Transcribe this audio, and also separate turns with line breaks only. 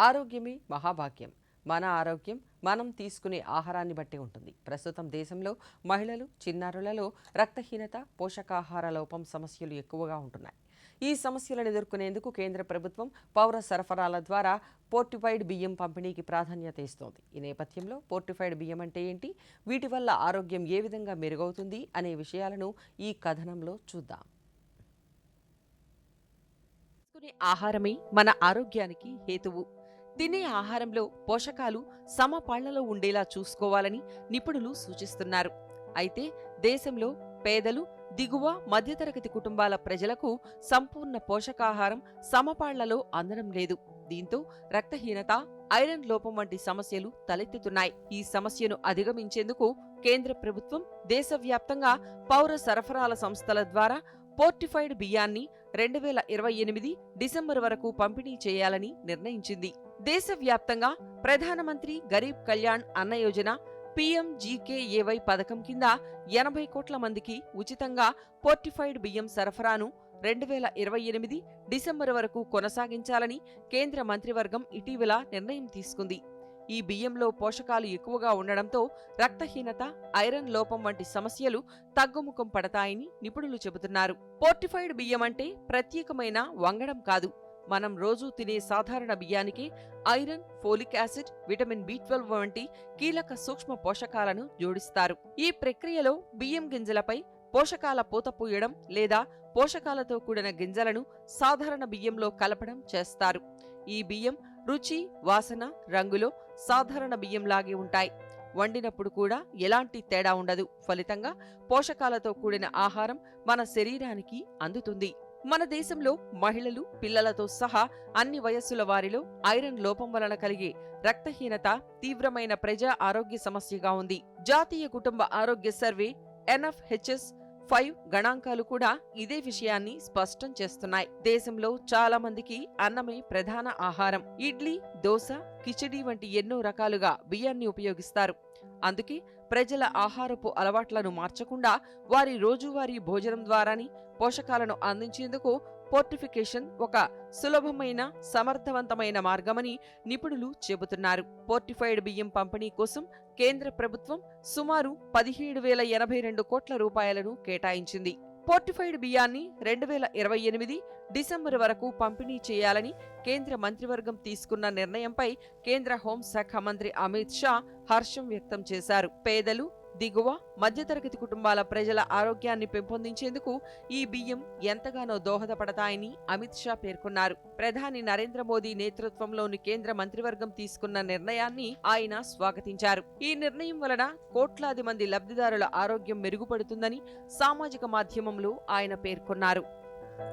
ఆరోగ్యమే మహాభాగ్యం. మన ఆరోగ్యం మనం తీసుకునే ఆహారాన్ని బట్టి ఉంటుంది. ప్రస్తుతం దేశంలో మహిళలు, చిన్నారులలో రక్తహీనత, పోషకాహార లోపం సమస్యలు ఎక్కువగా ఉంటున్నాయి. ఈ సమస్యలను ఎదుర్కొనేందుకు కేంద్ర ప్రభుత్వం పౌర సరఫరాల ద్వారా పోర్టిఫైడ్ బియ్యం పంపిణీకి ప్రాధాన్యత ఇస్తోంది. ఈ నేపథ్యంలో పోర్టిఫైడ్ బియ్యం అంటే ఏంటి, వీటి వల్ల ఆరోగ్యం ఏ విధంగా మెరుగవుతుంది అనే విషయాలను ఈ కథనంలో చూద్దాం. ఆహారమే మన ఆరోగ్యానికి హేతువు. తినే ఆహారంలో పోషకాలు సమపాళ్లలో ఉండేలా చూసుకోవాలని నిపుణులు సూచిస్తున్నారు. అయితే దేశంలో పేదలు, దిగువ మధ్యతరగతి కుటుంబాల ప్రజలకు సంపూర్ణ పోషకాహారం సమపాళ్లలో అందడం లేదు. దీంతో రక్తహీనత, ఐరన్ లోపం వంటి సమస్యలు తలెత్తుతున్నాయి. ఈ సమస్యను అధిగమించేందుకు కేంద్ర ప్రభుత్వం దేశవ్యాప్తంగా పౌర సరఫరాల సంస్థల ద్వారా పోర్టిఫైడ్ బియ్యాన్ని 2028 డిసెంబర్ వరకు పంపిణీ చేయాలని నిర్ణయించింది. దేశవ్యాప్తంగా ప్రధానమంత్రి గరీబ్ కళ్యాణ్ అన్న యోజన PMGKAY పథకం కింద 80 కోట్ల మందికి ఉచితంగా పోర్టిఫైడ్ బియ్యం సరఫరాను 2028 డిసెంబర్ వరకు కొనసాగించాలని కేంద్ర మంత్రివర్గం ఇటీవల నిర్ణయం తీసుకుంది. ఈ బియ్యంలో పోషకాలు ఎక్కువగా ఉండడంతో రక్తహీనత, ఐరన్ లోపం వంటి సమస్యలు తగ్గుముఖం పడతాయని నిపుణులు చెబుతున్నారు. పోర్టిఫైడ్ బియ్యం అంటే ప్రత్యేకమైన వంగడం కాదు. మనం రోజూ తినే సాధారణ బియ్యానికి iron, folic acid, vitamin B12 వంటి కీలక సూక్ష్మ పోషకాలను జోడిస్తారు. ఈ ప్రక్రియలో బియ్యం గింజలపై పోషకాల పూత పూయడం లేదా పోషకాలతో కూడిన గింజలను సాధారణ బియ్యంలో కలపడం చేస్తారు. ఈ బియ్యం రుచి, వాసన, రంగులో సాధారణ బియ్యంలాగే ఉంటాయి. వండినప్పుడు కూడా ఎలాంటి తేడా ఉండదు. ఫలితంగా పోషకాలతో కూడిన ఆహారం మన శరీరానికి అందుతుంది. మన దేశంలో మహిళలు, పిల్లలతో సహా అన్ని వయస్సుల వారిలో ఐరన్ లోపం వలన కలిగే రక్తహీనత తీవ్రమైన ప్రజా ఆరోగ్య సమస్యగా ఉంది. జాతీయ కుటుంబ ఆరోగ్య సర్వే NFHS 5 గణాంకాలు కూడా ఇదే విషయాన్ని స్పష్టం చేస్తున్నాయి. దేశంలో చాలా మందికి అన్నమే ప్రధాన ఆహారం. ఇడ్లీ, దోశ, కిచిడి వంటి ఎన్నో రకాలుగా బియ్యాన్ని ఉపయోగిస్తారు. అందుకే ప్రజల ఆహారపు అలవాట్లను మార్చకుండా వారి రోజువారీ భోజనం ద్వారానే పోషకాలను అందించేందుకు పోర్టిఫికేషన్ ఒక సులభమైన, సమర్థవంతమైన మార్గమని నిపుణులు చెబుతున్నారు. పోర్టిఫైడ్ బియ్యం పంపిణీ కోసం కేంద్ర ప్రభుత్వం సుమారు 17,082 కోట్ల రూపాయలను కేటాయించింది. పోర్టిఫైడ్ బియ్యాన్ని 2028 డిసెంబర్ వరకు పంపిణీ చేయాలని కేంద్ర మంత్రివర్గం తీసుకున్న నిర్ణయంపై కేంద్ర హోంశాఖ మంత్రి అమిత్ షా హర్షం వ్యక్తం చేశారు. పేదలు, దిగువ మధ్యతరగతి కుటుంబాల ప్రజల ఆరోగ్యాన్ని పెంపొందించేందుకు ఈ బియ్యం ఎంతగానో దోహదపడతాయని అమిత్ షా పేర్కొన్నారు. ప్రధాని నరేంద్ర మోదీ నేతృత్వంలోని కేంద్ర మంత్రివర్గం తీసుకున్న నిర్ణయాన్ని ఆయన స్వాగతించారు. ఈ నిర్ణయం వలన కోట్లాది మంది లబ్ధిదారుల ఆరోగ్యం మెరుగుపడుతుందని సామాజిక మాధ్యమంలో ఆయన పేర్కొన్నారు.